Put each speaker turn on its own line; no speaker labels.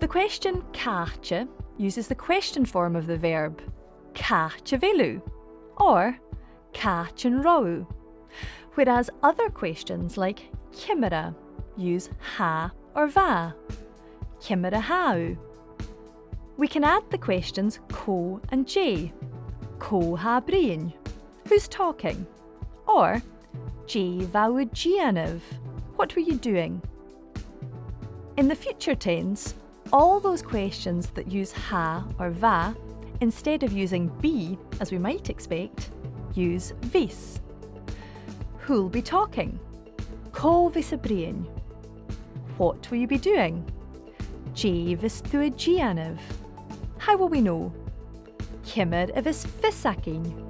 The question cáte uses the question form of the verb cáte vilu or cáte an rau, whereas other questions like cimera use ha or va, cimera hau. We can add the questions co and j, co ha brian, who's talking, or j vau gianav, what were you doing? In the future tense, all those questions that use ha or va, instead of using be, as we might expect, use vis. Who'll be talking? Co vis a brian. What will you be doing? J vis tu a gianav. How will we know? Cimmer a vis fisacin.